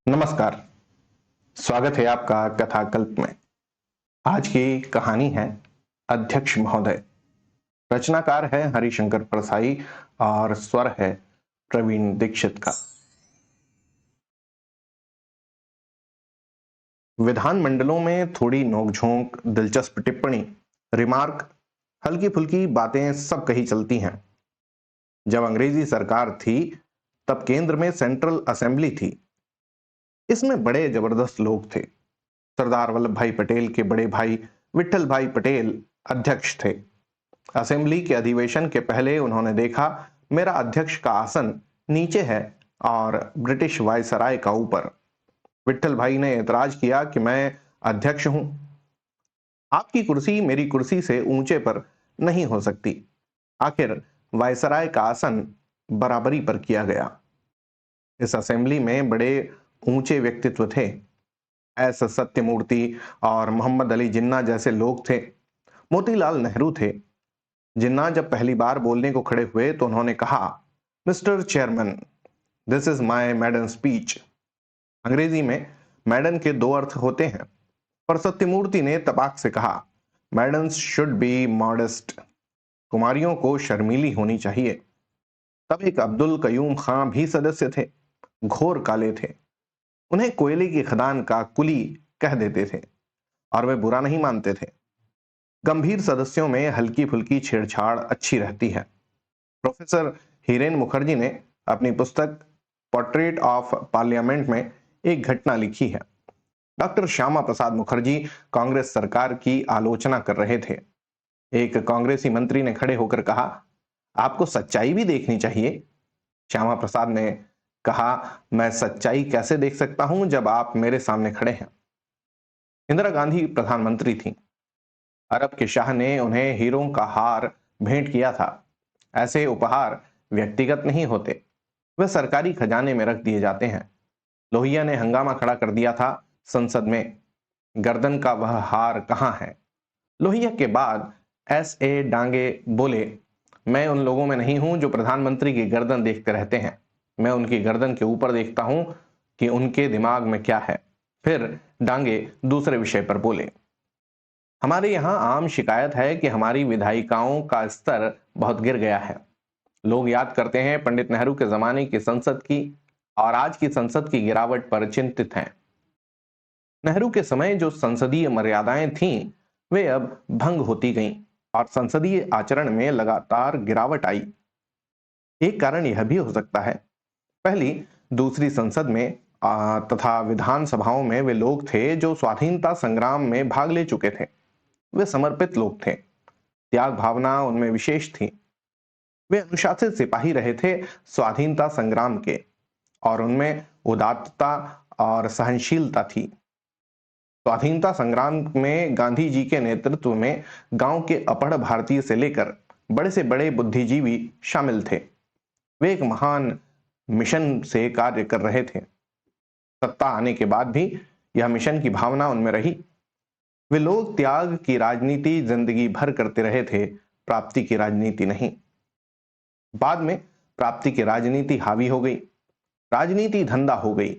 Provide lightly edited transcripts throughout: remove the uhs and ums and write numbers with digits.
नमस्कार। स्वागत है आपका कथाकल्प में। आज की कहानी है अध्यक्ष महोदय। रचनाकार है हरिशंकर परसाई और स्वर है प्रवीण दीक्षित का। विधानमंडलों में थोड़ी नोकझोंक, दिलचस्प टिप्पणी, रिमार्क, हल्की फुल्की बातें सब कही चलती हैं। जब अंग्रेजी सरकार थी तब केंद्र में सेंट्रल असेंबली थी। इसमें बड़े जबरदस्त लोग थे। सरदार वल्लभ भाई पटेल के बड़े भाई विठल भाई पटेल अध्यक्ष थे। असेंबली के अधिवेशन के पहले उन्होंने देखा मेरा अध्यक्ष का आसन नीचे है और ब्रिटिश वायसराय का ऊपर। विठल भाई ने एतराज किया कि मैं अध्यक्ष हूं, आपकी कुर्सी मेरी कुर्सी से ऊंचे पर नहीं हो सकती। आखिर वायसराय का आसन बराबरी पर किया गया। इस असेंबली में बड़े ऊंचे व्यक्तित्व थे। एस सत्यमूर्ति और मोहम्मद अली जिन्ना जैसे लोग थे। मोतीलाल नेहरू थे। जिन्ना जब पहली बार बोलने को खड़े हुए तो उन्होंने कहा, mister chairman, this is my मैडन speech. अंग्रेजी में मैडन के दो अर्थ होते हैं, पर सत्यमूर्ति ने तपाक से कहा, मैडन्स शुड बी मॉडेस्ट। कुमारियों को शर्मीली होनी चाहिए। तब एक अब्दुल कयूम खां भी सदस्य थे। घोर काले थे। उन्हें कोयले की खदान का कुली कह देते थे और वे बुरा नहीं मानते थे। गंभीर सदस्यों में हल्की फुल्की छेड़छाड़ अच्छी रहती है। प्रोफेसर हिरेन मुखर्जी ने अपनी पुस्तक पोर्ट्रेट ऑफ पार्लियामेंट में एक घटना लिखी है। डॉक्टर श्यामा प्रसाद मुखर्जी कांग्रेस सरकार की आलोचना कर रहे थे। एक कांग्रेसी मंत्री ने खड़े होकर कहा, आपको सच्चाई भी देखनी चाहिए। श्यामा प्रसाद ने कहा, मैं सच्चाई कैसे देख सकता हूं जब आप मेरे सामने खड़े हैं। इंदिरा गांधी प्रधानमंत्री थी। अरब के शाह ने उन्हें हीरों का हार भेंट किया था। ऐसे उपहार व्यक्तिगत नहीं होते, वे सरकारी खजाने में रख दिए जाते हैं। लोहिया ने हंगामा खड़ा कर दिया था संसद में, गर्दन का वह हार कहां है। लोहिया के बाद S.A. डांगे बोले, मैं उन लोगों में नहीं हूं जो प्रधानमंत्री की गर्दन देखते रहते हैं। मैं उनकी गर्दन के ऊपर देखता हूं कि उनके दिमाग में क्या है। फिर डांगे दूसरे विषय पर बोले, हमारे यहां आम शिकायत है कि हमारी विधायिकाओं का स्तर बहुत गिर गया है। लोग याद करते हैं पंडित नेहरू के जमाने की संसद की और आज की संसद की गिरावट पर चिंतित हैं। नेहरू के समय जो संसदीय मर्यादाएं थीं, वे अब भंग होती गईं और संसदीय आचरण में लगातार गिरावट आई। एक कारण यह भी हो सकता है, पहली दूसरी संसद में तथा विधानसभाओं में वे लोग थे जो स्वाधीनता संग्राम में भाग ले चुके थे। वे समर्पित लोग थे। त्याग भावना उनमें विशेष थी। वे अनुशासित सिपाही रहे थे स्वाधीनता संग्राम के, और उनमें उदात्तता और सहनशीलता थी। स्वाधीनता संग्राम में गांधी जी के नेतृत्व में गांव के अपढ़ भारतीय से लेकर बड़े से बड़े बुद्धिजीवी शामिल थे। वे एक महान मिशन से कार्य कर रहे थे। सत्ता आने के बाद भी यह मिशन की भावना उनमें रही। वे लोग त्याग की राजनीति जिंदगी भर करते रहे थे, प्राप्ति की राजनीति नहीं। बाद में प्राप्ति की राजनीति हावी हो गई। राजनीति धंधा हो गई।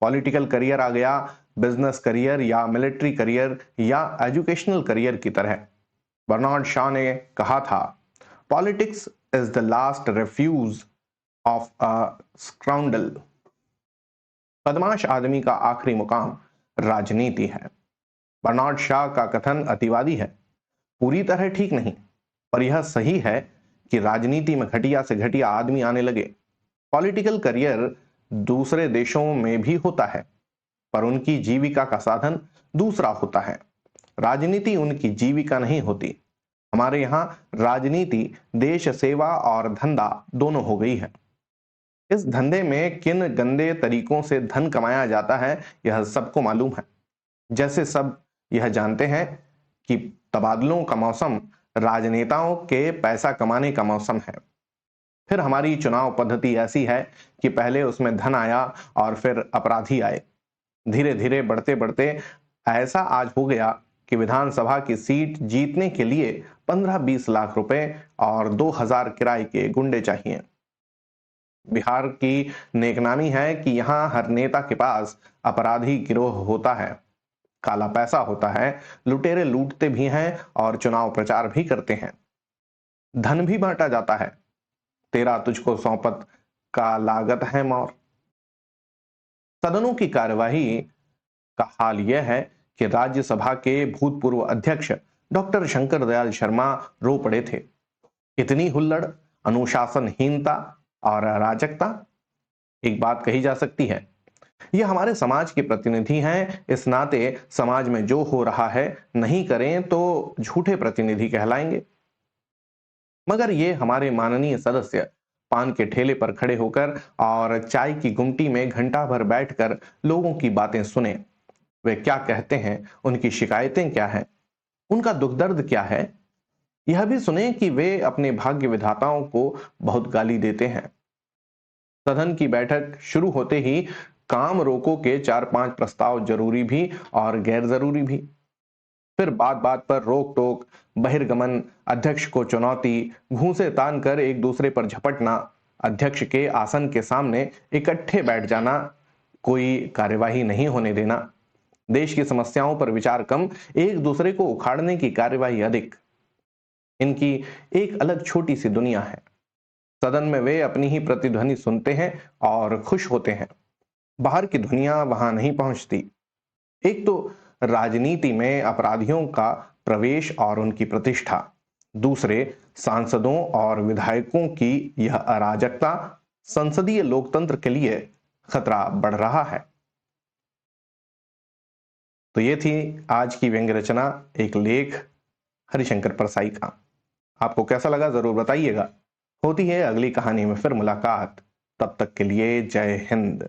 पॉलिटिकल करियर आ गया, बिजनेस करियर या मिलिट्री करियर या एजुकेशनल करियर की तरह। बर्नार्ड शॉ ने कहा था, politics is the last refuge of a scoundrel. बदमाश आदमी का आखिरी मुकाम राजनीति है। बर्नार्ड शॉ का कथन अतिवादी है, पूरी तरह ठीक नहीं, पर यह सही है कि राजनीति में घटिया से घटिया आदमी आने लगे। पॉलिटिकल करियर दूसरे देशों में भी होता है, पर उनकी जीविका का साधन दूसरा होता है। राजनीति उनकी जीविका नहीं होती। हमारे यहाँ राजनीति देश सेवा और धंधा दोनों हो गई है। इस धंधे में किन गंदे तरीकों से धन कमाया जाता है यह सबको मालूम है। जैसे सब यह जानते हैं कि तबादलों का मौसम राजनेताओं के पैसा कमाने का मौसम है। फिर हमारी चुनाव पद्धति ऐसी है कि पहले उसमें धन आया और फिर अपराधी आए। धीरे धीरे बढ़ते बढ़ते ऐसा आज हो गया कि विधानसभा की सीट जीतने के लिए 15-20 लाख रुपए और 2000 किराए के गुंडे चाहिए। बिहार की नेकनामी है कि यहां हर नेता के पास अपराधी गिरोह होता है, काला पैसा होता है, लुटेरे लूटते भी हैं और चुनाव प्रचार भी करते हैं, धन भी बांटा जाता है। तेरा तुझको सौंपत का लागत है मौर। सदनों की कार्यवाही का हाल यह है कि राज्यसभा के भूतपूर्व अध्यक्ष डॉक्टर शंकर दयाल शर्मा रो पड़े थे। इतनी हुल्लड़, अनुशासनहीनता और अराजकता। एक बात कही जा सकती है, ये हमारे समाज के प्रतिनिधि हैं, इस नाते समाज में जो हो रहा है नहीं करें तो झूठे प्रतिनिधि कहलाएंगे। मगर ये हमारे माननीय सदस्य पान के ठेले पर खड़े होकर और चाय की गुमटी में घंटा भर बैठकर लोगों की बातें सुने। वे क्या कहते हैं, उनकी शिकायतें क्या हैं, उनका दुख दर्द क्या है, यह भी सुने कि वे अपने भाग्य विधाताओं को बहुत गाली देते हैं। सदन की बैठक शुरू होते ही काम रोको के 4-5 प्रस्ताव जरूरी भी और गैर जरूरी भी। फिर बात बात पर रोक टोक, बहिर्गमन, अध्यक्ष को चुनौती, घूंसे तान कर एक दूसरे पर झपटना, अध्यक्ष के आसन के सामने इकट्ठे बैठ जाना, कोई कार्यवाही नहीं होने देना, देश की समस्याओं पर विचार कम, एक दूसरे को उखाड़ने की कार्यवाही अधिक। इनकी एक अलग छोटी सी दुनिया है। सदन में वे अपनी ही प्रतिध्वनि सुनते हैं और खुश होते हैं। बाहर की दुनिया वहां नहीं पहुंचती। एक तो राजनीति में अपराधियों का प्रवेश और उनकी प्रतिष्ठा, दूसरे सांसदों और विधायकों की यह अराजकता, संसदीय लोकतंत्र के लिए खतरा बढ़ रहा है। तो ये थी आज की व्यंग्य रचना, एक लेख हरिशंकर परसाई का। आपको कैसा लगा जरूर बताइएगा। होती है अगली कहानी में फिर मुलाकात। तब तक के लिए जय हिंद।